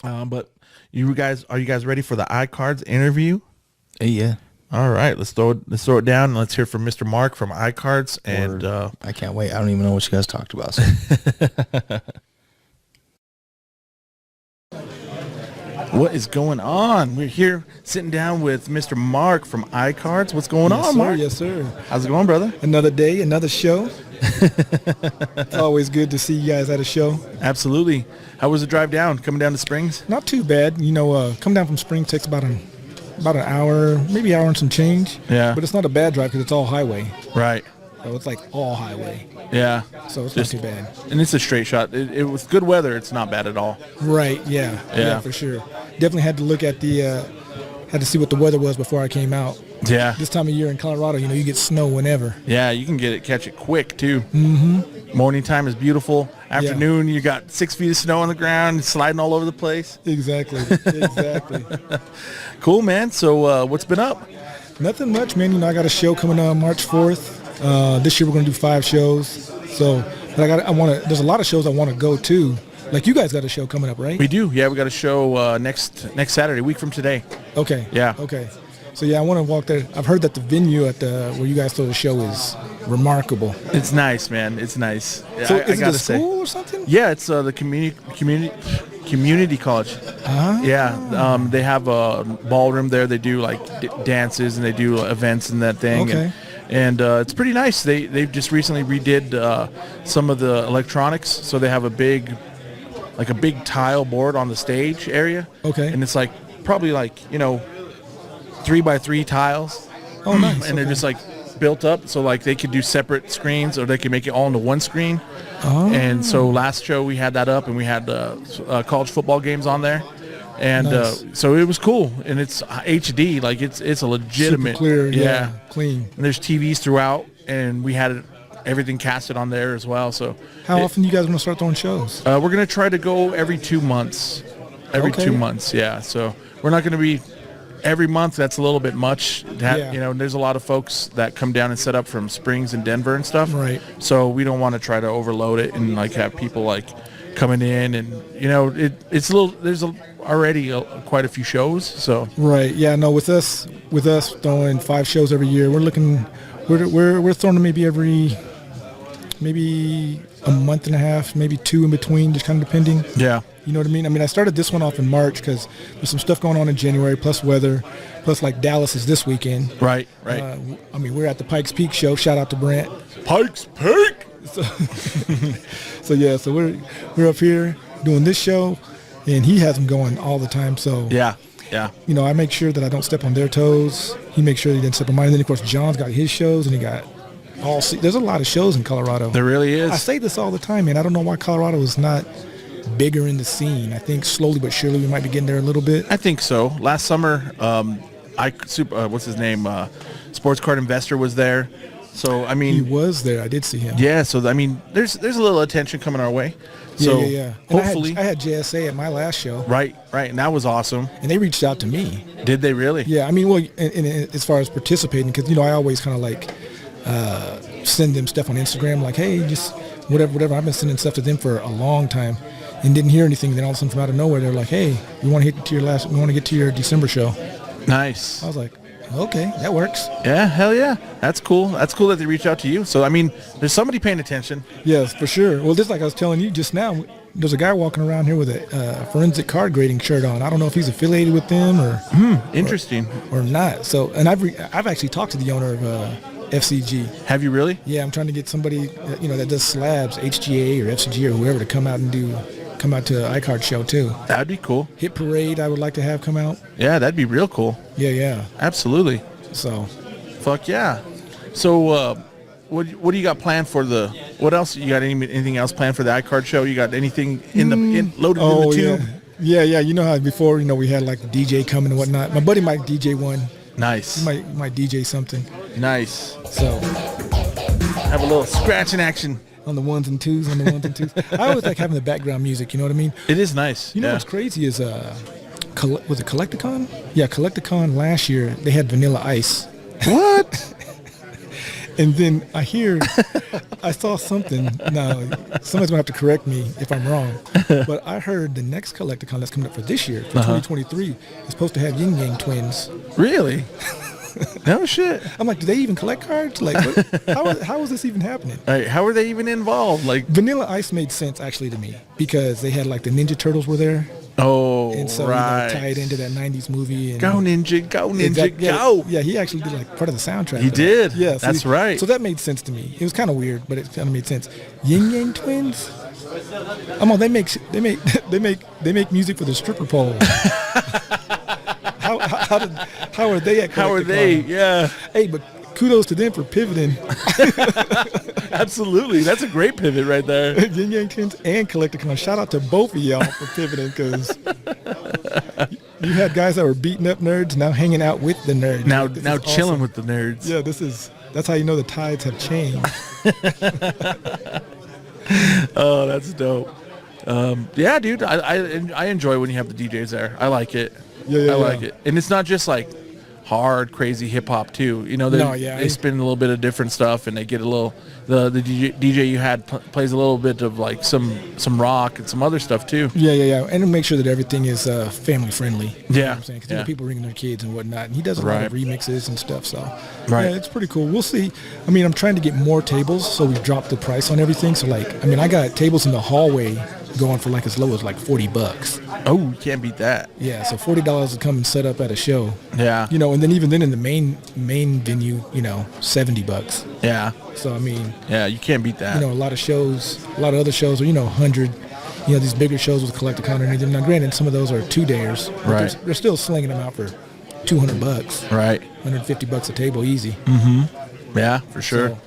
But are you guys ready for the iCards interview? Yeah. All right, let's throw it down and let's hear from Mr. Mark from iCards. And I can't wait. I don't even know what you guys talked about. So. What is going on? We're here sitting down with Mr. Mark from iCards. What's going on, sir, Mark? Yes, sir. How's it going, brother? Another day, another show. It's always good to see you guys at a show. Absolutely. How was the drive down, coming down to Springs? Not too bad. Come down from Spring takes about an hour, maybe hour and some change. Yeah. But it's not a bad drive because it's all highway. Right. So it's like all highway. Yeah. So it's not too bad. And it's a straight shot. It with good weather, it's not bad at all. Right. Yeah. Yeah, for sure. Definitely had to look at had to see what the weather was before I came out. Yeah. This time of year in Colorado, you get snow whenever. Yeah, you can catch it quick too. Mm-hmm. Morning time is beautiful. Afternoon, You got 6 feet of snow on the ground, sliding all over the place. Exactly. Cool, man. So what's been up? Nothing much, man. I got a show coming on March 4th. This year we're going to do 5 shows. So, but there's a lot of shows I want to go to. Like you guys got a show coming up, right? We do. Yeah, we got a show next Saturday, a week from today. Okay. Yeah. Okay. So yeah, I want to walk there. I've heard that the venue where you guys throw the show is remarkable. It's nice, man. It's nice. So is it a school or something? Yeah, it's the community college. Yeah, they have a ballroom there. They do like dances and they do events and that thing. Okay. And it's pretty nice. They've just recently redid some of the electronics, so they have a big tile board on the stage area. Okay. And it's probably 3x3 tiles. Oh, nice. And they're just built up, so they could do separate screens or they could make it all into one screen. Oh. And so last show we had that up and we had college football games on there. And nice. So it was cool, and it's HD, it's a legitimate, super clear, yeah, clean. And there's TVs throughout, and we had everything casted on there as well. So how often you guys going to start throwing shows? We're going to try to go every 2 months. Every 2 months, yeah. So we're not going to be every month. That's a little bit much. There's a lot of folks that come down and set up from Springs and Denver and stuff. Right. So we don't want to try to overload it and have people coming in, and it's a little. There's already quite a few shows. So right. Yeah. No. With us throwing 5 shows every year, we're throwing them maybe a month and a half, maybe 2 in between, just kind of depending. Yeah. You know what I mean? I started this one off in March because there's some stuff going on in January, plus weather, plus Dallas is this weekend. Right. We're at the Pikes Peak show. Shout out to Brent. Pikes Peak. So we're up here doing this show, and he has them going all the time. So yeah. I make sure that I don't step on their toes. He makes sure he didn't step on mine. And then of course John's got his shows, and he got there's a lot of shows in Colorado. There really is. I say this all the time, man. I don't know why Colorado is not bigger in the scene. I think slowly but surely we might be getting there a little bit. I think so. Last summer, what's his name? Sports Card Investor was there. So he was there. I did see him. Yeah. So there's a little attention coming our way. So yeah. Hopefully, I had JSA at my last show. Right, and that was awesome. And they reached out to me. Did they really? Yeah. And as far as participating, because I always kind of send them stuff on Instagram, hey, just whatever. I've been sending stuff to them for a long time. And didn't hear anything. Then all of a sudden, from out of nowhere, they're like, "Hey, we want to get to your December show." Nice. I was like, "Okay, that works." Yeah, hell yeah, that's cool. That's cool that they reach out to you. So there's somebody paying attention. Yes, for sure. Well, just like I was telling you just now, there's a guy walking around here with a forensic card grading shirt on. I don't know if he's affiliated with them or interesting or not. So, and I've actually talked to the owner of FCG. Have you really? Yeah, I'm trying to get somebody that does slabs, HGA or FCG or whoever, to come out to an iCard show too. That'd be cool. Hit Parade I would like to have come out. Yeah, that'd be real cool. Yeah. Absolutely. So. Fuck yeah. So what do you got planned for what else? You got anything else planned for the iCard show? You got anything loaded in the tube? Yeah. You know how before, we had the DJ coming and whatnot. My buddy might DJ one. Nice. He might DJ something. Nice. So. Have a little scratching action. On the ones and twos. I always like having the background music, you know what I mean? It is nice. You know what's crazy is, was it Collecticon? Yeah, Collecticon last year, they had Vanilla Ice. What? And then I saw something. Now, somebody's going to have to correct me if I'm wrong. But I heard the next Collecticon that's coming up for this year, for 2023, is supposed to have Yin Yang Twins. Really? No shit. I'm like, do they even collect cards? Like, how is this even happening? Right, how are they even involved? Like Vanilla Ice made sense actually to me because they had like the Ninja Turtles were there. Oh, and so right. Tie it into that 90s movie. And go Ninja, go. Yeah, he actually did like part of the soundtrack. He did. Yeah, that's right. So that made sense to me. It was kind of weird, but it kind of made sense. Yin Yang Twins? I'm on. They make music for the stripper pole. How are they at? How are they? Yeah. Hey, but kudos to them for pivoting. Absolutely, that's a great pivot right there. Yin Yang Twins and Collecticon. Shout out to both of y'all for pivoting because you had guys that were beating up nerds now hanging out with the nerds. Now awesome. chilling with the nerds. Yeah, that's how you know the tides have changed. Oh, that's dope. Yeah, dude, I enjoy when you have the DJs there. I like it. Yeah, I like it, and it's not just like hard, crazy hip hop too. You know, they spin a little bit of different stuff, and they get a little. The DJ you had plays a little bit of like some rock and some other stuff too. Yeah, and to make sure that everything is family friendly. You know what I'm saying? Because people bringing their kids and whatnot, and he does a lot of remixes and stuff. So yeah, it's pretty cool. We'll see. I mean, I'm trying to get more tables, so we've dropped the price on everything. So like, I mean, I got tables in the hallway going for like as low as like $40. Oh, you can't beat that. Yeah, so $40 to come and set up at a show. Yeah. You know, and then even then in the main venue, you know, $70. Yeah. So I mean. Yeah, you can't beat that. You know, a lot of other shows are, you know, 100. You know, these bigger shows with Collecticon and anything. Now, granted, some of those are 2-dayers. Right. They're still slinging them out for $200. Right. $150 a table, easy. Mm-hmm. Yeah, for sure. So,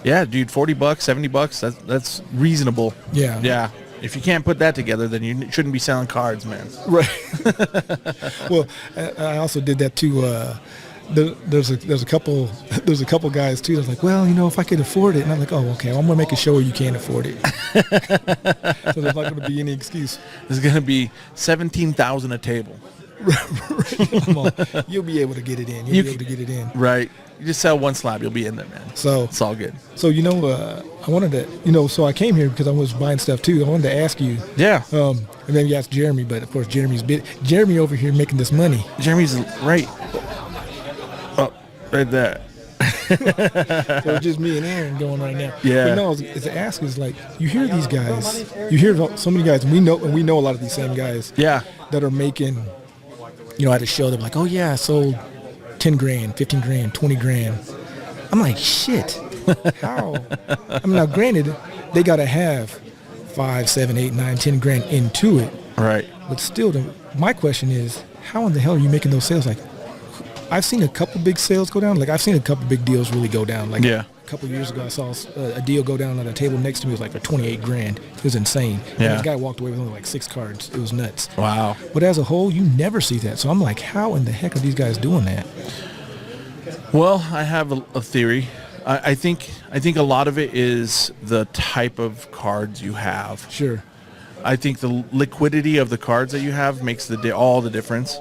yeah, dude, $40, $70. That's reasonable. Yeah. Yeah. If you can't put that together, then you shouldn't be selling cards, man. Right. Well, I also did that too. There's a couple guys too. That's like, well, you know, if I could afford it, and I'm like, oh, okay, well, I'm gonna make a show where you can't afford it. So there's not gonna be any excuse. There's gonna be $17,000 a table. You'll be able to get it in. You'll be able to get it in. Right. You just sell one slab, you'll be in there, man. So it's all good. So you know, I wanted to, you know, so I came here because I was buying stuff too. I wanted to ask you. Yeah. And then you asked Jeremy, but of course Jeremy over here making this money. Jeremy's right. Oh, right there. So it's just me and Aaron going right now. Yeah. But no, it's to ask is like, you hear these guys, you hear so many guys, and we know a lot of these same guys. Yeah. That are making, you know, at a show, they're like, oh yeah, I sold 10 grand, 15 grand, 20 grand. I'm like, shit. How? I mean, now granted, they got to have 5, 7, 8, 9, 10 grand into it. Right. But still, my question is, how in the hell are you making those sales? Like, I've seen a couple big sales go down. Like, I've seen a couple big deals really go down. Like, a couple years ago, I saw a deal go down on a table next to me. It was like for 28 grand. It was insane. Yeah. And this guy walked away with only like 6 cards. It was nuts. Wow. But as a whole, you never see that. So I'm like, how in the heck are these guys doing that? Well, I have a theory. I think a lot of it is the type of cards you have. Sure. I think the liquidity of the cards that you have makes all the difference.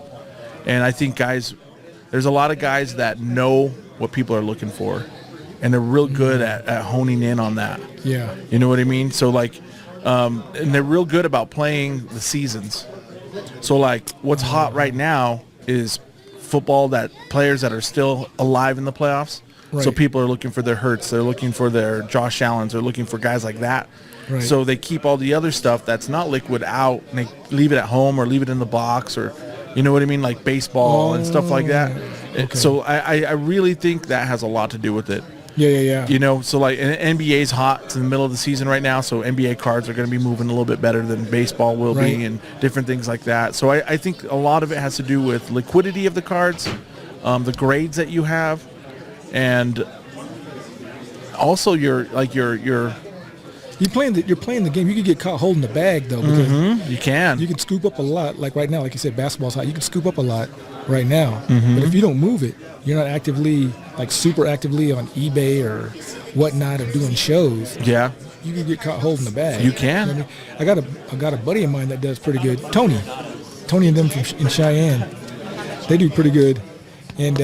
And I think there's a lot of guys that know what people are looking for, and they're real good at honing in on that. Yeah. You know what I mean? So like, and they're real good about playing the seasons. So like, what's hot right now is football, that players that are still alive in the playoffs. Right. So people are looking for their Hurts, they're looking for their Josh Allens, they're looking for guys like that. Right. So they keep all the other stuff that's not liquid out, and they leave it at home or leave it in the box, or you know what I mean, like baseball and stuff like that. Okay. So I really think that has a lot to do with it. Yeah. You know, so like NBA's hot. It's in the middle of the season right now, so NBA cards are going to be moving a little bit better than baseball will be, and different things like that. So I think a lot of it has to do with liquidity of the cards, the grades that you have, and also you're playing the game. You could get caught holding the bag though, because you can scoop up a lot. Like right now, like you said, basketball's hot. You can scoop up a lot right now, but if you don't move it, you're not actively, like super actively on eBay or whatnot, or doing shows. Yeah, you can get caught holding the bag. You can. You know what I mean? I got a buddy of mine that does pretty good. Tony and them in Cheyenne, they do pretty good. And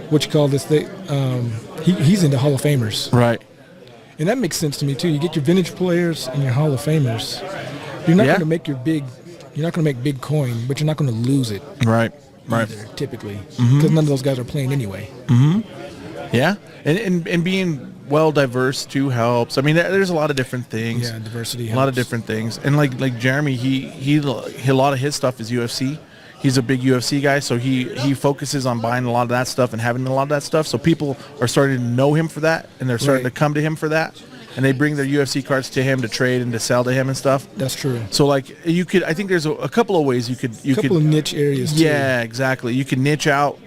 what you call this? he's into Hall of Famers. Right. And that makes sense to me too. You get your vintage players and your Hall of Famers. You're not going to make you're not going to make big coin, but you're not going to lose it. Right. Either, typically, because none of those guys are playing anyway. Yeah, and being well diverse too helps. I mean, there's a lot of different things. Yeah, diversity A lot of different things, and like Jeremy, he a lot of his stuff is UFC. He's a big UFC guy, so he focuses on buying a lot of that stuff and having a lot of that stuff. So people are starting to know him for that, and they're starting to come to him for that. And they bring their UFC cards to him to trade and to sell to him and stuff. That's true. So like you could, I think there's a couple of ways you could. A couple of niche areas too. Yeah, exactly. You can niche out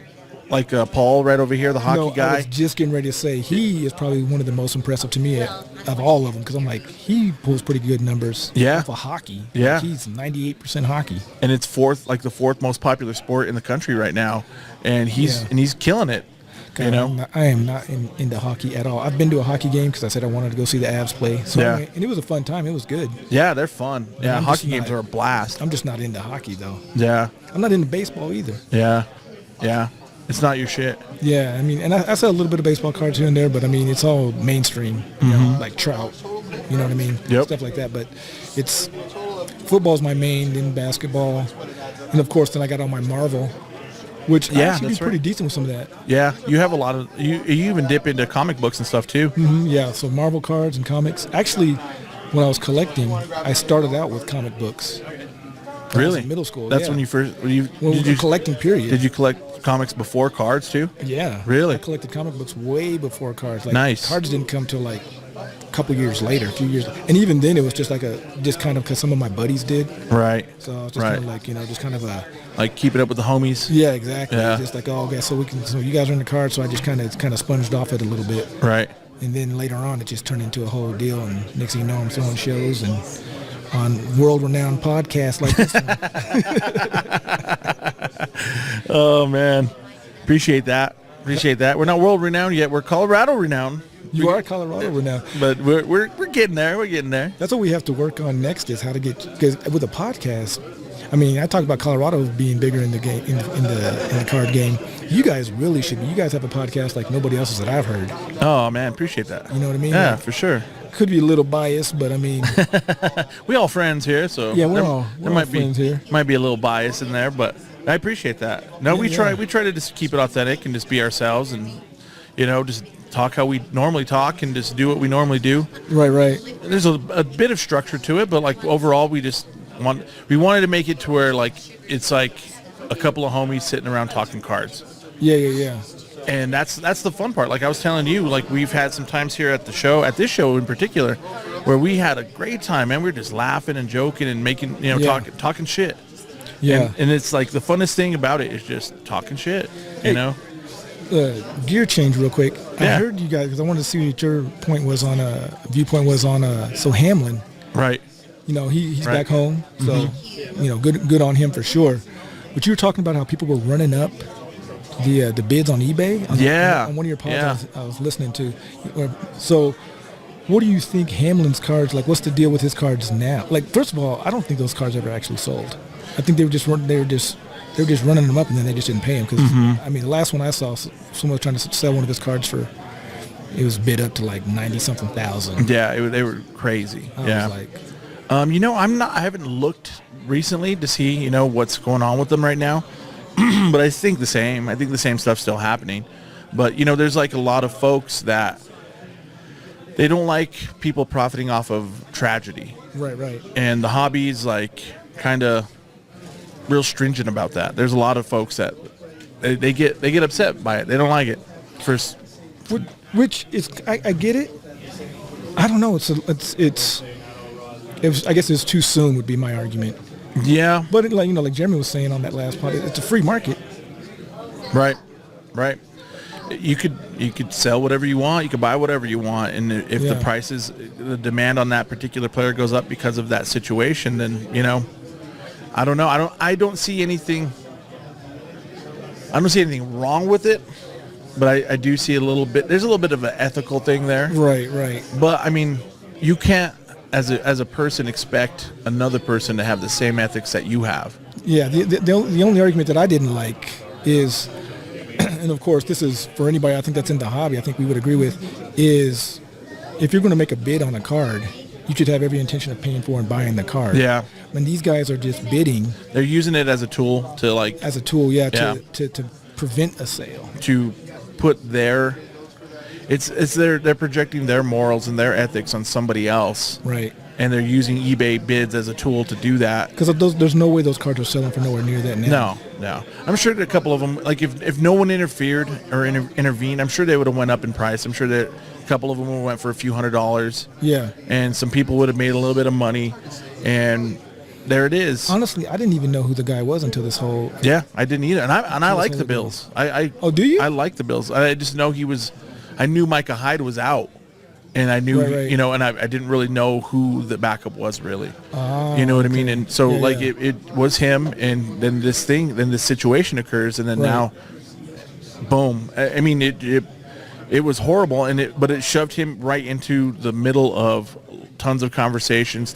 like Paul right over here, the hockey guy. I was just getting ready to say he is probably one of the most impressive to me of all of them, because I'm like, he pulls pretty good numbers. Yeah. For hockey. Yeah. Like he's 98% hockey. And it's the fourth most popular sport in the country right now, and he's killing it. God, I am not into hockey at all. I've been to a hockey game because I said I wanted to go see the Avs play. So and it was a fun time. It was good. Yeah, they're fun. Yeah, hockey games are a blast. I'm just not into hockey though. Yeah. I'm not into baseball either. Yeah. Yeah. It's not your shit. Yeah, I mean, and I sell a little bit of baseball cards here and there, but I mean, it's all mainstream, you know, like Trout, you know what I mean? Yep. Stuff like that. But football's my main, then basketball, and of course, then I got on my Marvel, which I actually be pretty decent with some of that. Yeah, you have a lot of you even dip into comic books and stuff too. Yeah, so Marvel cards and comics. Actually, when I was collecting, I started out with comic books. When I was Really? in middle school. That's yeah. when you first the collecting period. Did you collect comics before cards too? Yeah. Really? I collected comic books way before cards. Like, Nice. Cards didn't come till like a couple years later, a few years. And even then, it was just kind of because some of my buddies did. Right. So I was just kind of like, just kind of a. Like keeping up with the homies. Yeah, exactly. Yeah. Just like, okay, so you guys are in the cards, so I just kind of sponged off it a little bit. Right. And then later on, it just turned into a whole deal. And next thing you know, I'm throwing shows and on world-renowned podcasts like this one. Oh man, appreciate that. We're not world-renowned yet. We're Colorado-renowned. You are Colorado renowned, but we're getting there. We're getting there. That's what we have to work on next, is how to get, because with a podcast, I mean, I talk about Colorado being bigger in the game, in the card game. You guys really should be. You guys have a podcast like nobody else's that I've heard. Oh man, appreciate that. You know what I mean? Yeah, like, for sure. Could be a little biased, but I mean, we all friends here, so yeah, we're there all might friends here. Might be a little bias in there, but I appreciate that. No, we try to just keep it authentic and just be ourselves, and just talk how we normally talk and just do what we normally do. Right. There's a bit of structure to it, but like overall, we wanted to make it to where like it's like a couple of homies sitting around talking cards. Yeah. And that's the fun part. Like I was telling you, like we've had some times here at this show in particular, where we had a great time, man. We were just laughing and joking and making, talking shit. Yeah. And it's like the funnest thing about it is just talking shit, you know? Gear change real quick. Yeah. I heard you guys, because I wanted to see what your viewpoint was on, so Hamlin. Right. He's back home, so, Mm-hmm. good on him for sure. But you were talking about how people were running up the bids on eBay. On one of your podcasts I was listening to. So what do you think Hamlin's cards, like what's the deal with his cards now? Like, first of all, I don't think those cards ever actually sold. I think they were just running them up, and then they just didn't pay him. Because, I mean, the last one I saw, someone was trying to sell one of his cards it was bid up to like 90-something thousand. Yeah, they were crazy. I was like, I haven't looked recently to see, what's going on with them right now. But I think the same stuff's still happening. But, there's like a lot of folks that they don't like people profiting off of tragedy. Right. And the hobby's like kind of real stringent about that. There's a lot of folks that they get upset by it. They don't like it. Which is, I get it. I don't know. I guess it's too soon would be my argument. Yeah. But like Jeremy was saying on that last part, it's a free market. Right. You could sell whatever you want. You could buy whatever you want, and if the demand on that particular player goes up because of that situation, then I don't know. I don't see anything wrong with it, but I do see there's a little bit of an ethical thing there. Right. But I mean, you can't as a person expect another person to have the same ethics that you have. Yeah, the only argument that I didn't like is, and of course, this is for anybody I think that's in the hobby. I think we would agree with is if you're going to make a bid on a card, you should have every intention of paying for and buying the card. Yeah. When these guys are just bidding, they're using it as a tool to like to prevent a sale. To put their they're projecting their morals and their ethics on somebody else. Right. And they're using eBay bids as a tool to do that. Because there's no way those cards are selling for nowhere near that now. No. I'm sure that a couple of them, like if no one interfered or intervened, I'm sure they would have went up in price. I'm sure that a couple of them would have went for a few $100s. Yeah. And some people would have made a little bit of money. And there it is. Honestly, I didn't even know who the guy was until this whole... Yeah, I didn't either. And I like the Bills. Oh, do you? I like the Bills. I just know I knew Micah Hyde was out. And I knew, right. you know, and I didn't really know who the backup was really. Oh, you know what I mean? And so, yeah. it was him, and then this situation occurs, and then now, boom. I mean, it was horrible, but it shoved him right into the middle of tons of conversations.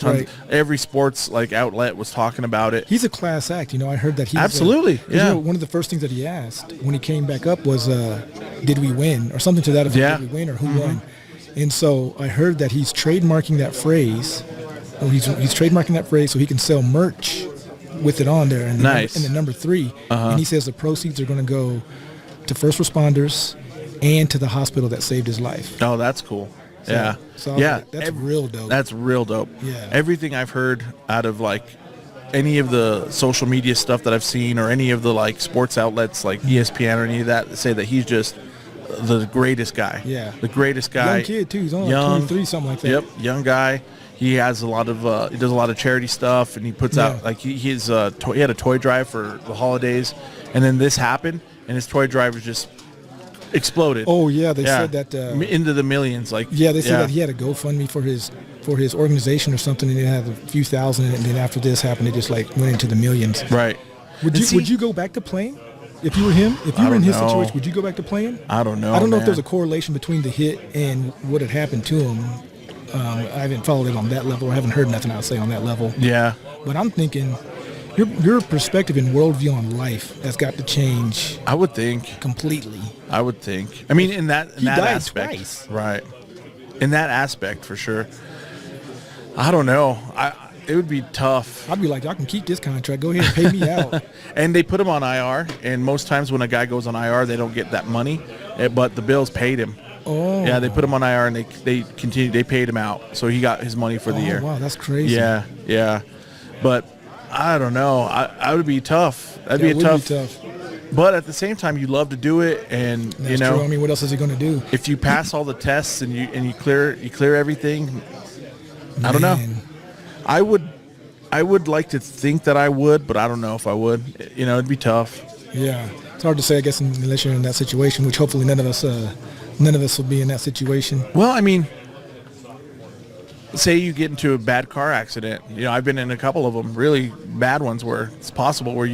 Every sports outlet was talking about it. He's a class act. You know, I heard that he's... Absolutely, yeah. You know, one of the first things that he asked when he came back up was, did we win? Or something to that effect. Yeah. Did we win or who won? And so I heard that he's trademarking that phrase, or he's trademarking that phrase so he can sell merch with it on there. And nice. And the number 3. And he says the proceeds are going to go to first responders and to the hospital that saved his life. Oh, that's cool. Yeah. So yeah. That's real dope. That's real dope. Yeah. Everything I've heard out of any of the social media stuff that I've seen, or any of the sports outlets like ESPN or any of that, say that he's just the greatest guy. Yeah. The greatest guy. Young kid too. He's only 23, something like that. Yep. Young guy. He has a lot of he does a lot of charity stuff, and he puts out he had a toy drive for the holidays, and then this happened, and his toy drive was just exploded. Oh yeah, they said that into the millions. They said that he had a GoFundMe for his organization or something, and it had a few thousand in it, and then after this happened, it just went into the millions. Right. Would you go back to playing? If you were him, if you were in his situation, would you go back to playing? I don't know. I don't know if there's a correlation between the hit and what had happened to him. I haven't followed it on that level. I haven't heard nothing I'll say on that level. Yeah. But I'm thinking your perspective and worldview on life has got to change. I would think completely. I would think. I mean, in that aspect, twice. Right? In that aspect, for sure. I don't know. It would be tough. I'd be like, I can keep this contract. Go ahead and pay me out. And they put him on IR, and most times when a guy goes on IR, they don't get that money. But the Bills paid him. Oh. Yeah, they put him on IR, and they paid him out, so he got his money for the year. Wow, that's crazy. Yeah. But I don't know. I would be tough. That'd be tough. But at the same time, you love to do it, and that's true. I mean, what else is he going to do? If you pass all the tests and you clear everything, man. I don't know. I would like to think that I would, but I don't know if I would. It'd be tough. Yeah, it's hard to say, I guess, unless you're in that situation, which hopefully none of us will be in that situation. Well, I mean, say you get into a bad car accident. I've been in a couple of them, really bad ones, where it's possible where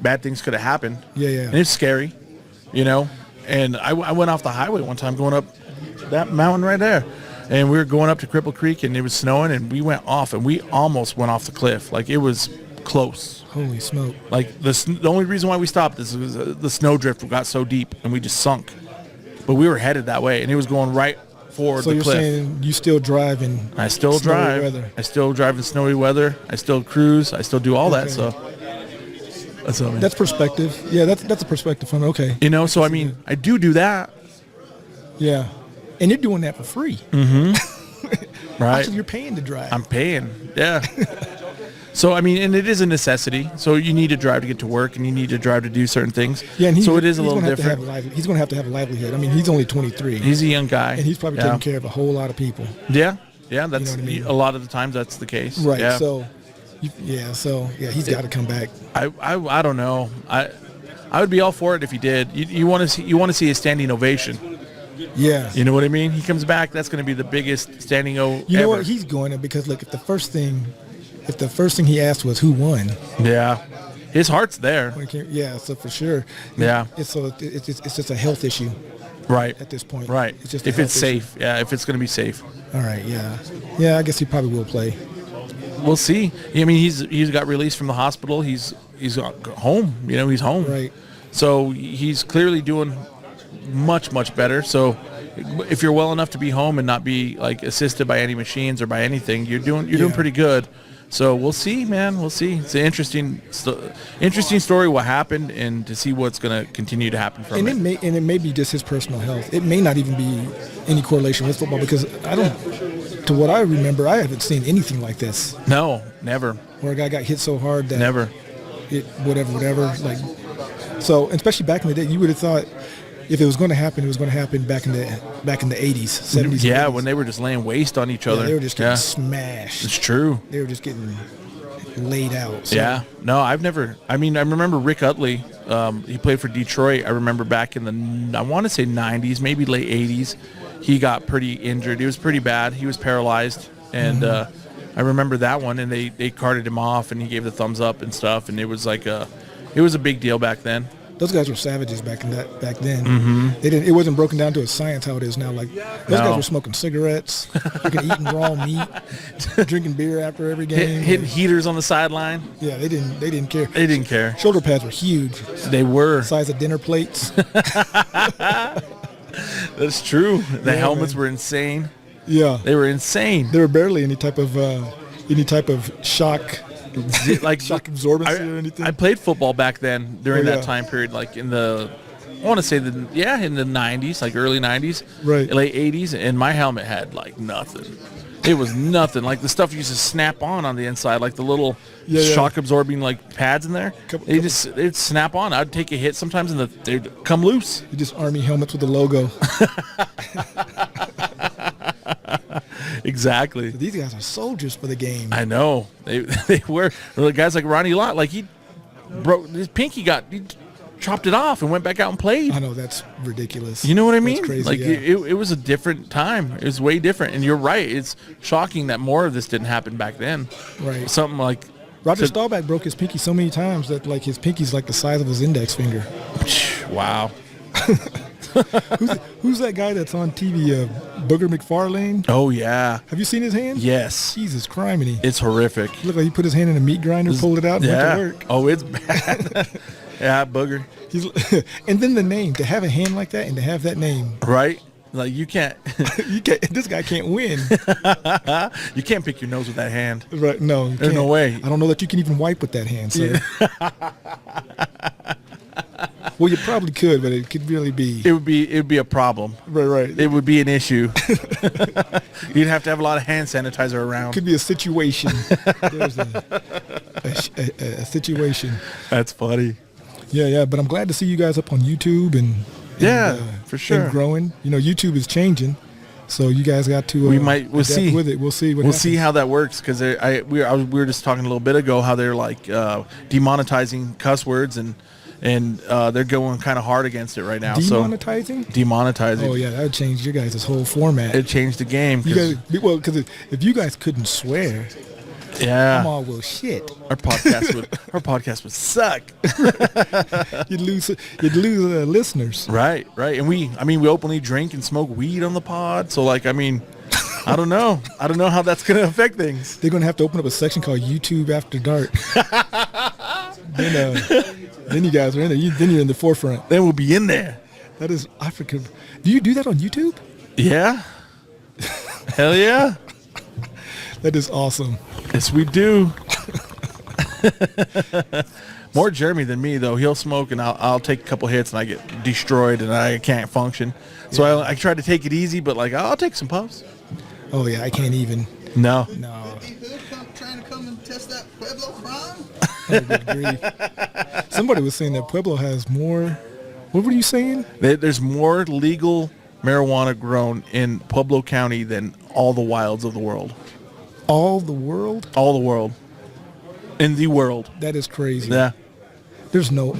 bad things could have happened. Yeah. And it's scary, And I went off the highway one time going up that mountain right there. And we were going up to Cripple Creek, and it was snowing, and we went off, and we almost went off the cliff. It was close. Holy smoke. The only reason why we stopped is the snow drift got so deep, and we just sunk. But we were headed that way, and it was going right for the cliff. So you're saying you still drive in I still drive. Weather. I still drive in snowy weather. I still cruise. I still do all that. So that's what I mean. That's perspective. Yeah, that's a perspective from okay. So I mean, I do that. Yeah. And you're doing that for free. Mm-hmm. Right. Actually, you're paying to drive. I'm paying. Yeah. So, I mean, and it is a necessity. So you need to drive to get to work, and you need to drive to do certain things. Yeah, and so it is a little different. He's going to have a livelihood. I mean, he's only 23. He's a young guy. And he's probably taking care of a whole lot of people. Yeah. Yeah, that's a lot of the times that's the case. Right. Yeah. So he's got to come back. I don't know. I would be all for it if he did. You want to see a standing ovation. Yeah. You know what I mean? He comes back, that's going to be the biggest standing O You know ever. what? He's going to, because look, if the first thing he asked was who won. Yeah. His heart's there. So for sure. Yeah. It's just a health issue. Right. At this point. Right. It's just if it's safe. Issue. Yeah, if it's going to be safe. All right, yeah. Yeah, I guess he probably will play. We'll see. I mean, he's got released from the hospital. He's home. He's home. Right. So he's clearly doing much, much better. So if you're well enough to be home and not be like assisted by any machines or by anything, you're doing pretty good. So we'll see, man. We'll see. It's an interesting story what happened, and to see what's going to continue to happen from it. It may be just his personal health. It may not even be any correlation with football, because to what I remember, I haven't seen anything like this. No, never. Where a guy got hit so hard that never. Whatever. Like, so especially back in the day, you would have thought if it was going to happen, it was going to happen back in the 80s, 70s. Yeah, 80s. when they were just laying waste on each other. They were just getting smashed. It's true. They were just getting laid out. So. Yeah. No, I remember Rick Utley. He played for Detroit. I remember back in I want to say 90s, maybe late 80s. He got pretty injured. It was pretty bad. He was paralyzed. And I remember that one, and they carted him off, and he gave the thumbs up and stuff. And it was like it was a big deal back then. Those guys were savages back then. Mm-hmm. It wasn't broken down to a science how it is now. Like those guys were smoking cigarettes, eating raw meat, drinking beer after every game, hitting heaters on the sideline. Yeah, they didn't care. They didn't care. Shoulder pads were huge. They were size of dinner plates. That's true. The helmets were insane. Yeah, they were insane. There were barely any type of shock. Like shock absorbency or anything. I played football back then during that time period, like in the 90s, like early 90s, right, late 80s, and my helmet had like nothing. It was nothing. Like the stuff used to snap on the inside, like the little shock absorbing like pads in there. They'd snap on. I'd take a hit sometimes, and they'd come loose. You just Army helmets with the logo. Exactly. These guys are soldiers for the game. I know. They were. Guys like Ronnie Lott, like he broke his pinky, he chopped it off and went back out and played. I know, that's ridiculous. You know what I mean? That's crazy, like yeah. it was a different time. It was way different. And you're right. It's shocking that more of this didn't happen back then. Right. Something like Roger Staubach broke his pinky so many times that like his pinky's like the size of his index finger. Wow. Who's that guy that's on TV? Booger McFarlane? Oh, yeah. Have you seen his hand? Yes. Jesus criminy. It's horrific. Look like he put his hand in a meat grinder, pulled it out, and went to work. Oh, it's bad. Yeah, Booger. And then the name, to have a hand like that and to have that name. Right? Like you can't. This guy can't win. You can't pick your nose with that hand. Right? No. There's no way. I don't know that you can even wipe with that hand, sir. Yeah. Well, you probably could, but it could really be. It would be a problem. Right. It would be an issue. You'd have to have a lot of hand sanitizer around. Could be a situation. There's a situation. That's funny. Yeah. But I'm glad to see you guys up on YouTube and for sure, and growing. You know, YouTube is changing, so you guys got to. We'll see with it. We'll see. We'll see how that works, because we were just talking a little bit ago how they're like demonetizing cuss words and they're going kind of hard against it right now. Demonetizing? Demonetizing. Oh yeah, that would change your guys' whole format. It changed the game. Because if you guys couldn't swear, yeah, I'm all, well, shit. Our podcast would suck. You'd lose listeners. Right. And we openly drink and smoke weed on the pod. So I don't know how that's going to affect things. They're going to have to open up a section called YouTube After Dark. Then you guys are in there. Then you're in the forefront. Then we'll be in there. That is African. Do you do that on YouTube? Yeah. Hell yeah. That is awesome. Yes, we do. More Jeremy than me, though. He'll smoke, and I'll take a couple hits, and I get destroyed, and I can't function. So I try to take it easy, but I'll take some puffs. Oh yeah, I can't even. No. Trying to come and test that Pueblo Prime? Oh, good grief. Somebody was saying that Pueblo has more. What were you saying? There's more legal marijuana grown in Pueblo County than all the wilds of the world. All the world? All the world. In the world. That is crazy. Yeah. There's no...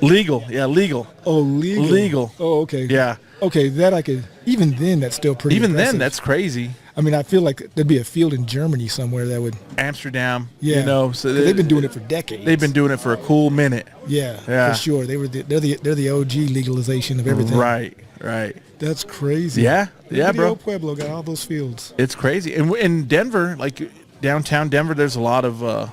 Legal. Yeah, legal. Oh, legal. Legal. Oh, okay. Yeah. Okay, that I could... Even then, that's still pretty impressive. Then, that's crazy. I mean, I feel like there'd be a field in Germany somewhere that would... Amsterdam. Yeah. So they've been doing it for decades. They've been doing it for a cool minute. Yeah. For sure. They're the OG legalization of everything. Right. That's crazy. Yeah, bro. Pueblo got all those fields. It's crazy. And in Denver, like downtown Denver, there's a lot of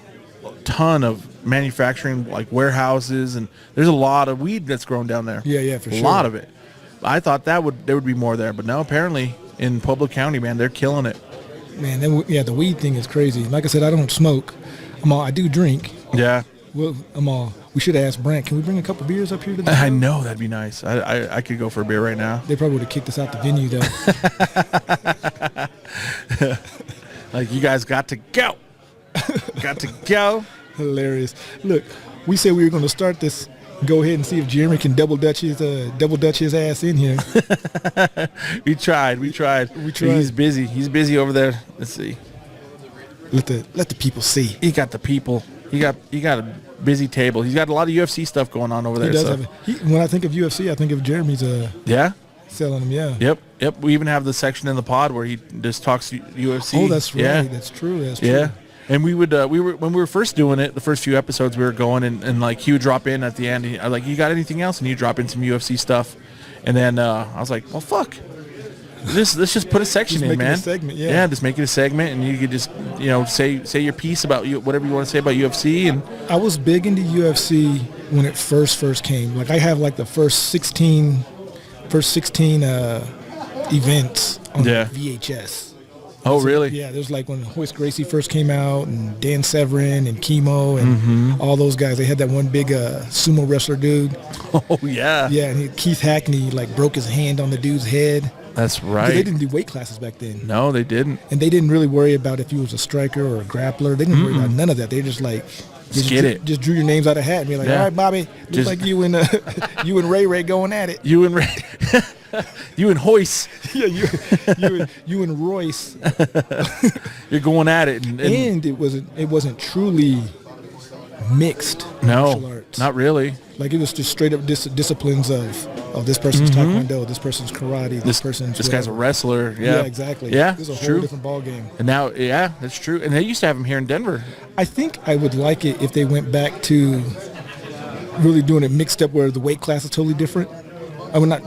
ton of manufacturing, like warehouses, and there's a lot of weed that's grown down there. Yeah, for sure. A lot of it. I thought there would be more there, but no, apparently in Pueblo County, man, they're killing it. Man, the weed thing is crazy. Like I said, I don't smoke. I do drink. Yeah. Well, we should have asked Brant, can we bring a couple beers up here to the show? I know, that'd be nice. I could go for a beer right now. They probably would have kicked us out the venue, though. Like, you guys got to go. Got to go. Hilarious. Look, we said we were going to start this. Go ahead and see if Jeremy can double dutch his ass in here. We tried. He's busy. He's busy over there. Let's see. Let the people see. He got the people. He got a busy table. He's got a lot of UFC stuff going on over there. He does have when I think of UFC, I think of Jeremy's yeah, selling them. Yeah. Yep. We even have the section in the pod where he just talks UFC. Oh, that's right. Yeah. That's true. That's true. Yeah. And we were when we were first doing it, the first few episodes we were going and like he would drop in at the end. I like, you got anything else? And you drop in some UFC stuff. And then I was like, well, fuck. Let's just put a section in, man. A segment, yeah. Yeah, just make it a segment, and you could just say your piece about whatever you want to say about UFC. And I was big into UFC when it first came. Like I have like the first 16 events on VHS. Oh, really? Yeah, there's like when Hoist Gracie first came out, and Dan Severin and Chemo and all those guys. They had that one big sumo wrestler dude. Oh, yeah. Yeah, and Keith Hackney like broke his hand on the dude's head. That's right. They didn't do weight classes back then. No, they didn't. And they didn't really worry about if he was a striker or a grappler. They didn't worry about none of that. They just like just drew your names out of a hat and be like, all right, Bobby, looks like you and Ray going at it. You and Ray. You and Hoist. Yeah, you and Royce. You're going at it, and it wasn't truly mixed martial arts. Not really. Like it was just straight up disciplines of this person's taekwondo, this person's karate, this guy's a wrestler. Yeah, exactly. Yeah, it's a whole different ball game. And now, yeah, that's true. And they used to have him here in Denver. I think I would like it if they went back to really doing it mixed up, where the weight class is totally different. Not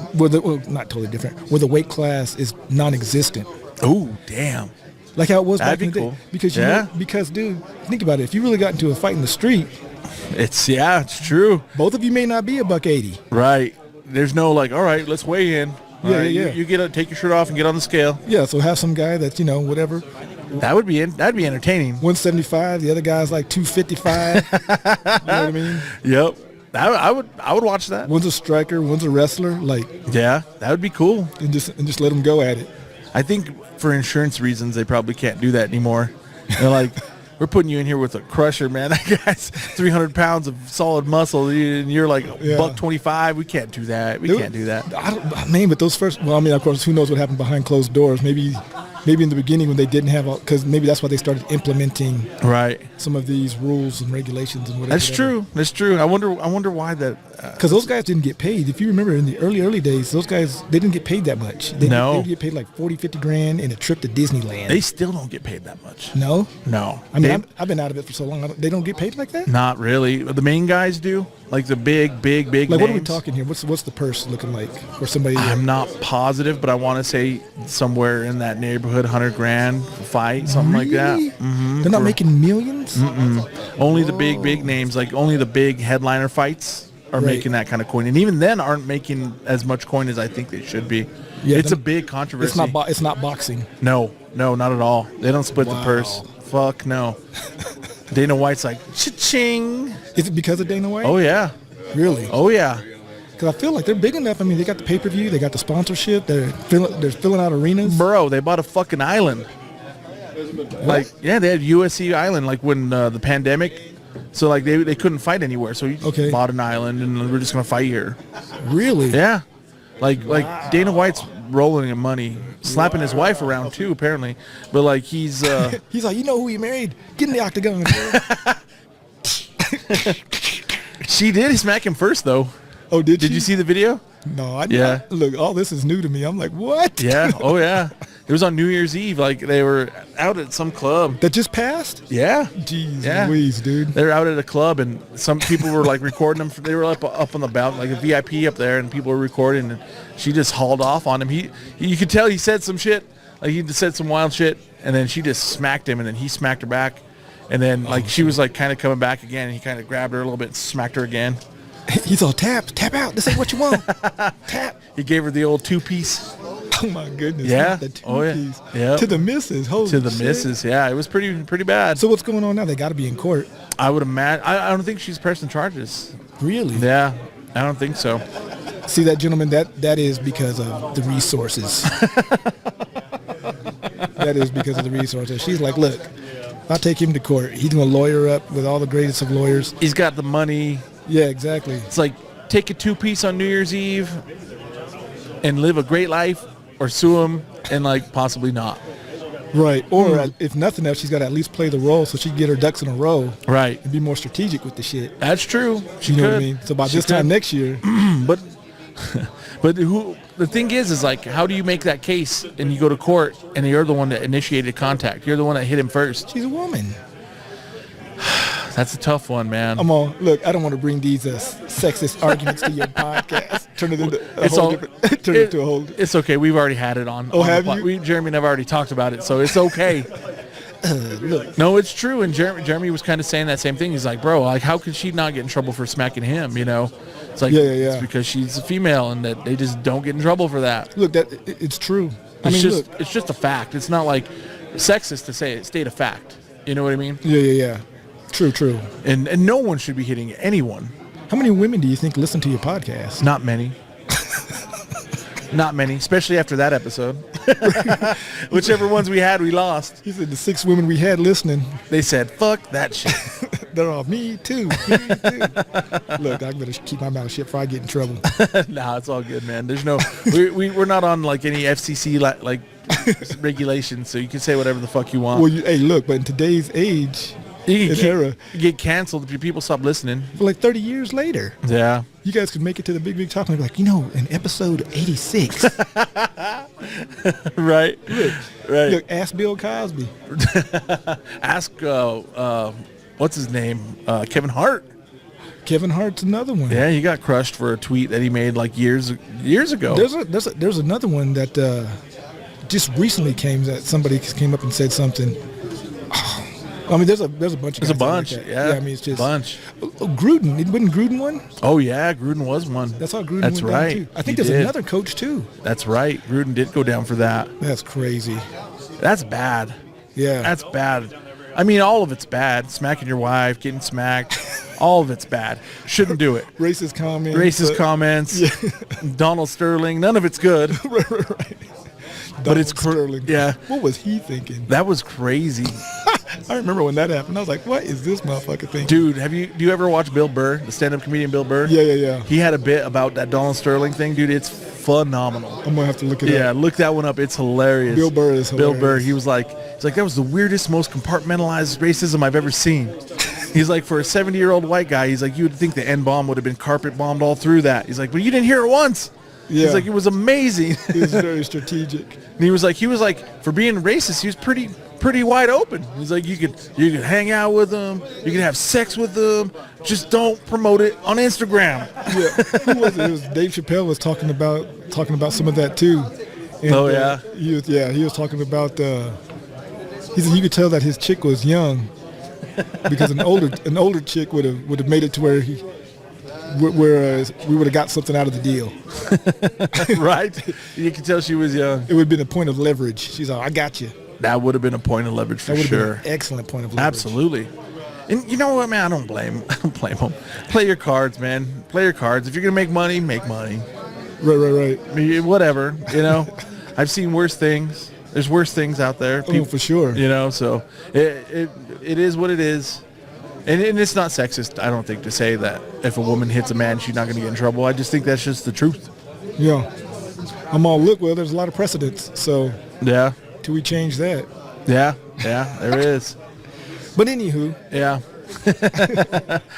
totally different. Where the weight class is non-existent. Oh, damn. Like how it was back in the cool. day. Because dude, think about it. If you really got into a fight in the street, it's true. Both of you may not be $180. Right. There's no like, all right, let's weigh in. Yeah. You take your shirt off and get on the scale. Yeah. So have some guy that's whatever. That'd be entertaining. 175. The other guy's like 255. You know what I mean? Yep. I would watch that. One's a striker, one's a wrestler. Like, yeah, that would be cool. And just let them go at it. I think for insurance reasons they probably can't do that anymore. They're like, we're putting you in here with a crusher, man. That guy's 300 pounds of solid muscle, and you're like $125. We can't do that. We can't do that. But those first. Well, I mean, of course, who knows what happened behind closed doors? Maybe in the beginning when they didn't have all, because maybe that's why they started implementing some of these rules and regulations and whatever. That's true. I wonder why that. Because those guys didn't get paid. If you remember in the early days, those guys, they didn't get paid that much. They would get paid like $40,000-$50,000 in a trip to Disneyland. They still don't get paid that much. No. I mean, I've been out of it for so long. They don't get paid like that. Not really. The main guys do. Like the big like names. What are we talking here? What's the purse looking like for somebody? I'm not positive, but I want to say somewhere in that neighborhood, $100,000 fight, something like that. Mm-hmm. They're not making millions. Only the big names, like only the big headliner fights are making that kind of coin, and even then aren't making as much coin as I think they should be. Yeah, it's a big controversy. It's not boxing. No, not at all. They don't split the purse. Fuck no. Dana White's like, cha-ching. Is it because of Dana White? Oh, yeah. Really? Oh, yeah. Because I feel like they're big enough. I mean, they got the pay-per-view. They got the sponsorship. They're filling out arenas. Bro, they bought a fucking island. Like, yeah, they had USC Island, like when the pandemic. So, like, they couldn't fight anywhere. So he bought an island, and we're just going to fight here. Really? Yeah. Like Dana White's rolling in money, slapping his wife around, too, apparently. But, like, he's... he's like, you know who he married? Get in the octagon. She did smack him first, though. Oh, did you see the video? No, I didn't. Look, all this is new to me. I'm like, what? Yeah. Oh, yeah. It was on New Year's Eve. Like, they were out at some club. That just passed? Yeah. Jeez Louise, dude. They're out at a club, and some people were, like, recording them. They were up on the balcony, like a VIP up there, and people were recording, and she just hauled off on him. You could tell he said some shit. Like, he just said some wild shit, and then she just smacked him, and then he smacked her back. And then like she was like kind of coming back again, and he kind of grabbed her a little bit, and smacked her again. He's all tap out. This ain't what you want. Tap. He gave her the old 2-piece. Oh my goodness. Yeah. The two Oh yeah. piece. Yeah. To the missus. Holy To the shit. missus. Yeah, it was pretty bad. So what's going on now? They got to be in court. I would imagine. I don't think she's pressing charges. Really? Yeah, I don't think so. See that gentleman? That is because of the resources. That is because of the resources. She's like, look, I'll take him to court. He's gonna lawyer up with all the greatest of lawyers. He's got the money. Yeah, exactly. It's like take a 2-piece on New Year's Eve and live a great life, or sue him and like possibly not. Right. Or if nothing else, she's got to at least play the role so she can get her ducks in a row. Right. And be more strategic with the shit. That's true. She You know could. what I mean? So by She this time could. next year, But the thing is like, how do you make that case and you go to court and you're the one that initiated contact? You're the one that hit him first. she's a woman. That's a tough one, man. I'm all, look, I don't want to bring these sexist arguments to your podcast. Turn it into a It's whole all- different, turn it into a whole. It's okay. We've already had it on. Oh, on the have pod. you? Jeremy and I've already talked about it, so it's okay. Look, No, it's true. And Jeremy was kind of saying that same thing. He's like, bro, like, how could she not get in trouble for smacking him? You know, it's like, Yeah. it's because she's a female and that they just don't get in trouble for that. look, it's true. I It's mean, just, look. it's just a fact. It's not like sexist to say it. State a fact. You know what I mean? Yeah. True. And no one should be hitting anyone. How many women do you think listen to your podcast? Not many. Not many, especially after that episode. Whichever ones we had, we lost. He said the 6 women we had listening, They said, fuck that shit. they're all me too. Look, I better keep my mouth shut before I get in trouble. Nah, it's all good, man. There's no, we're not on like any FCC like regulations, so you can say whatever the fuck you want. Well, hey, look, but in today's age, you an era, get canceled if people stop listening. for like 30 years later, Yeah. you guys could make it to the big top and be like, in episode 86, Right. Right. look, ask Bill Cosby. Ask what's his name? Kevin Hart. Kevin Hart's another one. Yeah, he got crushed for a tweet that he made like years ago. There's another one that just recently that somebody came up and said something. I mean, there's a bunch of There's a guys bunch. like that. Yeah. I mean, it's just bunch. Gruden. Wasn't Gruden one? Oh yeah, Gruden was one. That's how Gruden That's went right. down too. I think He there's did. another coach too. That's right. Gruden did go down for that. That's crazy. That's bad. Yeah. That's bad. I mean, all of it's bad. Smacking your wife, getting smacked, all of it's bad. Shouldn't do it. racist comments. Racist comments. Donald Sterling. None of it's good. right. But it's Sterling. yeah. What was he thinking? That was crazy, I remember when that happened. I was like, what is this motherfucker thinking? dude. Do you ever watch Bill Burr, the stand-up comedian Bill Burr? Yeah. He had a bit about that Donald Sterling thing, dude. It's phenomenal. I'm gonna have to look it Yeah, up. look that one up. It's hilarious. Bill Burr is Bill Burr. hilarious. He's like, that was the weirdest, most compartmentalized racism I've ever seen. He's like, for a 70-year-old white guy, he's like, you would think the N-bomb would have been carpet bombed all through that. He's like, but you didn't hear it once. Yeah. He's like, it was amazing. He was very strategic. And he was like, for being racist, he was pretty wide open. He's like, you could hang out with them, you could have sex with them, just don't promote it on Instagram. Yeah. Who was it? It was Dave Chappelle was talking about some of that too. And, Oh, yeah? He was talking about he said you could tell that his chick was young because an older chick would have made it to where we would have got something out of the deal. Right? You can tell she was young. It would have been a point of leverage. She's like, I got you. That would have been a point of leverage for That would have sure. been an excellent point of leverage. Absolutely. And you know what, man? I don't blame them. Play your cards, man. Play your cards. If you're gonna make money, make money. Right. I mean, whatever. You know, I've seen worse things. There's worse things out there. Oh, for sure. You know, so it is what it is. And it's not sexist, I don't think, to say that if a woman hits a man, she's not going to get in trouble. I just think that's just the truth. Yeah. I'm all, look, well, there's a lot of precedents. So Yeah. till we change that. Yeah. There is. But anywho, Yeah.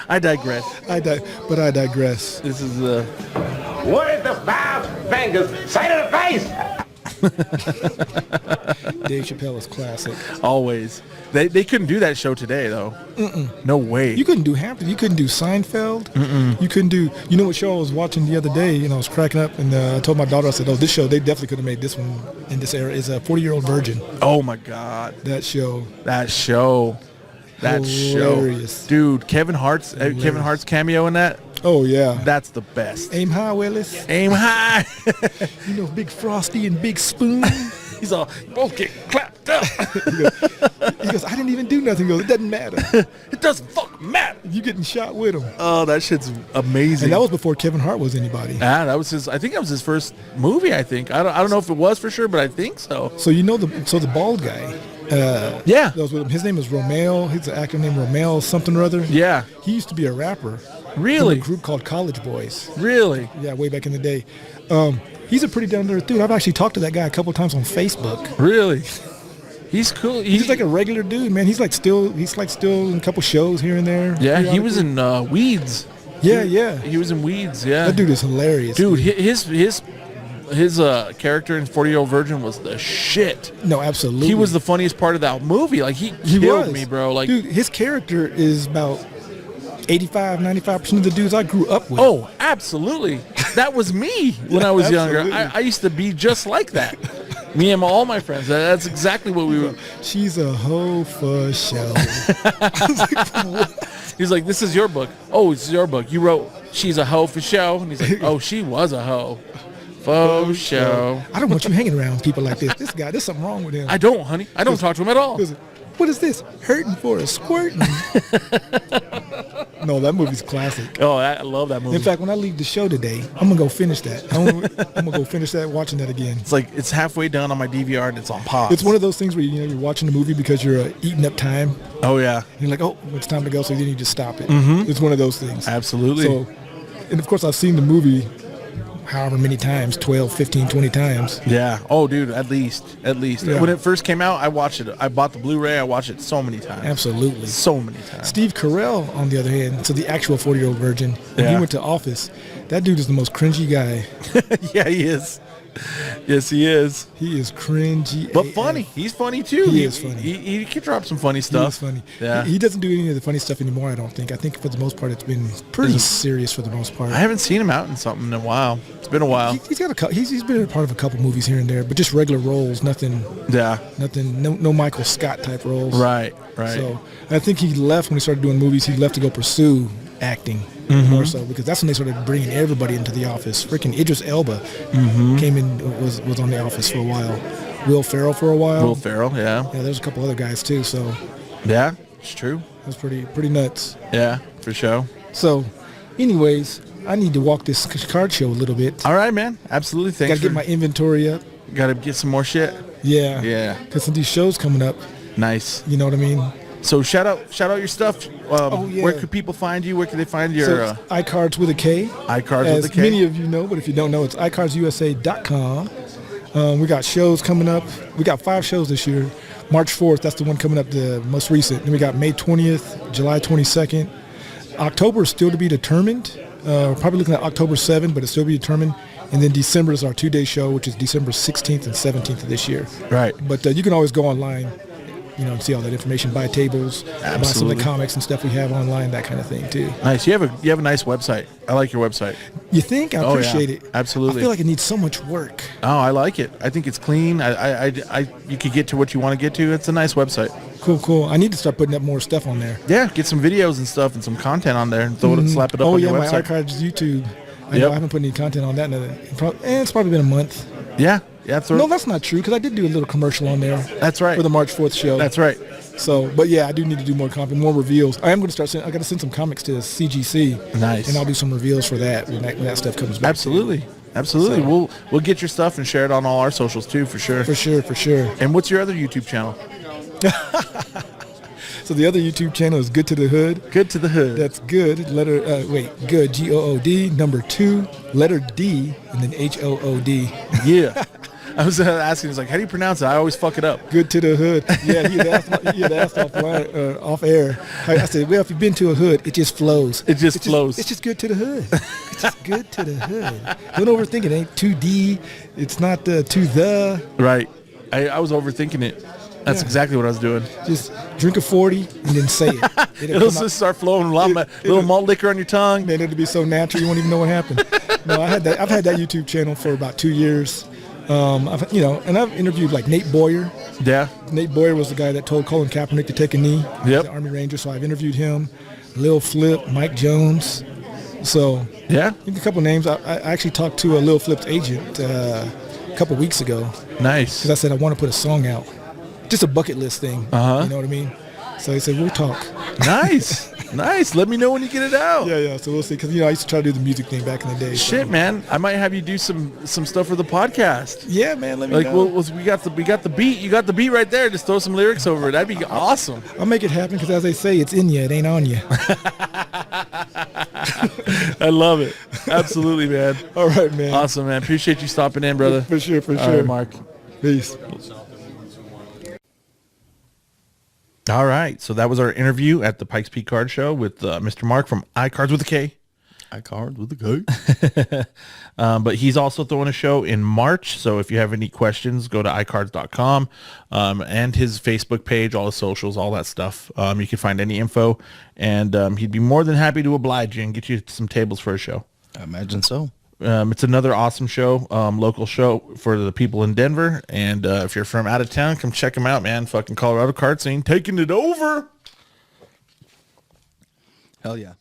I digress. I digress. This is Where's the 5 fingers? Say to the face! Dave Chappelle is classic. always. They couldn't do that show today, though. No way. You couldn't do Hampton. You couldn't do Seinfeld. You couldn't do. You know what show I was watching the other day? And I was cracking up, and I told my daughter, I said, "Oh, this show, they definitely could have made this one in this era." Is a 40-Year-Old Virgin. Oh, my God. That show. That show. That Hilarious. show. Dude, Kevin Hart's cameo in that. Oh yeah. That's the best. Aim high, Willis. Aim high. You know, Big Frosty and Big Spoon. He's all, both get clapped up. He goes, I didn't even do nothing. He goes, it doesn't matter. It doesn't fucking matter. You getting shot with him. Oh, that shit's amazing. And that was before Kevin Hart was anybody. That was his. I think that was his first movie. I think. I don't know if it was for sure, but I think so. So you know the bald guy. Yeah. That was with him. His name is Romeo. He's an actor named Romeo something or other. Yeah. He used to be a rapper. Really? In a group called College Boys. Really? Yeah, way back in the day. He's a pretty down to earth dude. I've actually talked to that guy a couple times on Facebook. Really? He's cool. He's like a regular dude, man. He's still in a couple shows here and there. Yeah, he was in Weeds. Yeah. He was in Weeds. Yeah. That dude is hilarious. Dude, his character in 40-Year-Old Virgin was the shit. No, absolutely. He was the funniest part of that movie. Like he killed me, bro. Like, dude, his character is about 85-95% of the dudes I grew up with. Oh, absolutely. That was me when I was younger. I used to be just like that. Me and all my friends. That's exactly what we were. She's a hoe for show. He's like, this is your book. Oh, it's your book. You wrote She's a Hoe for Show. And he's like, oh, she was a hoe. For show. I don't want you hanging around people like this. This guy, there's something wrong with him. I don't, honey. I don't talk to him at all. What is this? Hurting for a squirting? No, that movie's classic. Oh, I love that movie. In fact, when I leave the show today, I'm gonna go finish that. I'm gonna go finish that, watching that again. It's like it's halfway done on my DVR and it's on pause. It's one of those things where you're watching the movie because you're eating up time. Oh yeah. You're like, oh, it's time to go, so then you just stop it. Mm-hmm. It's one of those things. Absolutely. So, and of course, I've seen the movie however many times, 12, 15, 20 times. Yeah. Oh, dude, at least. Yeah. When it first came out, I watched it. I bought the Blu-ray. I watched it so many times. Absolutely. So many times. Steve Carell, on the other hand, so the actual 40-Year-Old Virgin, when he went to Office, that dude is the most cringy guy. Yeah, he is. Yes, he is. He is cringy. But funny. He's funny, too. He is funny. He can drop some funny stuff. He is funny. Yeah. He doesn't do any of the funny stuff anymore, I don't think. I think for the most part, it's been pretty serious for the most part. I haven't seen him out in something in a while. It's been a while. He's got he's been a part of a couple movies here and there, but just regular roles, nothing. Yeah. Nothing. No Michael Scott type roles. Right. So I think he left when he started doing movies. He left to go pursue acting more so, because that's when they started bringing everybody into The Office. Freaking Idris Elba came in, was on The Office for a while. Will Ferrell for a while. Will Ferrell, yeah. Yeah, there's a couple other guys too. So yeah, it's true. that's pretty nuts. Yeah, for sure. So, anyways, I need to walk this card show a little bit. All right, man. Absolutely. Thanks. Got to get my inventory up. Got to get some more shit. Yeah. Yeah. Because these shows coming up. Nice. You know what I mean? So shout out your stuff. Yeah. Where could people find you? Where can they find your So iCards with a K. iCards As with a K? many of you know, but if you don't know, it's iCardsUSA.com. We got shows coming up. We got 5 shows this year. March 4th, that's the one coming up, the most recent. Then we got May 20th, July 22nd. October is still to be determined. Probably looking at October 7th, but it's still to be determined. And then December is our 2-day show, which is December 16th and 17th of this year. Right. But you can always go online, and see all that information, buy tables, buy some of the comics and stuff we have online, that kind of thing too. Nice. You have a nice website. I like your website. You think? I appreciate it. Absolutely. I feel like it needs so much work. Oh, I like it. I think it's clean. You could get to what you want to get to. It's a nice website. Cool. I need to start putting up more stuff on there. Yeah, get some videos and stuff and some content on there and slap it up on your website. My archives YouTube. I know I haven't put any content on that. It's probably been a month. Yeah. No, that's not true, because I did do a little commercial on there. That's right. For the March 4th show. That's right. So, but yeah, I do need to do more content, more reveals. I am going to start I got to send some comics to CGC. Nice. And I'll do some reveals for that when that stuff comes back. Absolutely. So, we'll get your stuff and share it on all our socials too, for sure. For sure. And what's your other YouTube channel? So the other YouTube channel is Good to the Hood. Good to the Hood. That's good. Good, G-O-O-D, number 2, letter D, and then H-O-O-D. Yeah. I was asking, he's like, how do you pronounce it? I always fuck it up. Good to the Hood. Yeah, he had asked off air. I said, well, if you've been to a hood, it just flows. It's just good to the hood. It's just good to the hood. Don't overthink it. It ain't 2D. It's not to the. Right. I was overthinking it. That's exactly what I was doing. Just drink a 40 and then say it. It'll just start flowing, little malt liquor on your tongue. Man, it'll be so natural you won't even know what happened. No, I've had that YouTube channel for about 2 years. I've interviewed like Nate Boyer. Yeah. Nate Boyer was the guy that told Colin Kaepernick to take a knee. Yep. The Army Ranger. So I've interviewed him. Lil Flip, Mike Jones. So Yeah. a couple names. I actually talked to a Lil Flip's agent a couple weeks ago Nice. because I said I want to put a song out, just a bucket list thing. Uh-huh. You know what I mean? So he said we'll talk. Nice. Nice. Let me know when you get it out. Yeah. So we'll see. Because I used to try to do the music thing back in the day. Shit, so. man. I might have you do some stuff for the podcast. Yeah, man. Let me Like know. we got the beat. You got the beat right there. Just throw some lyrics over it. That'd be awesome. I'll make it happen because as they say, it's in you. It ain't on you. I love it. Absolutely, man. All right, man. Awesome, man. Appreciate you stopping in, brother. For sure. All right, Mark. Peace. All right. So that was our interview at the Pikes Peak Card Show with Mr. Mark from iCards with a K. iCards with a K. But he's also throwing a show in March. So if you have any questions, go to iCards.com and his Facebook page, all his socials, all that stuff. You can find any info. And he'd be more than happy to oblige you and get you some tables for a show. I imagine so. It's another awesome show, local show for the people in Denver. And if you're from out of town, come check them out, man. Fucking Colorado card scene, taking it over. Hell yeah.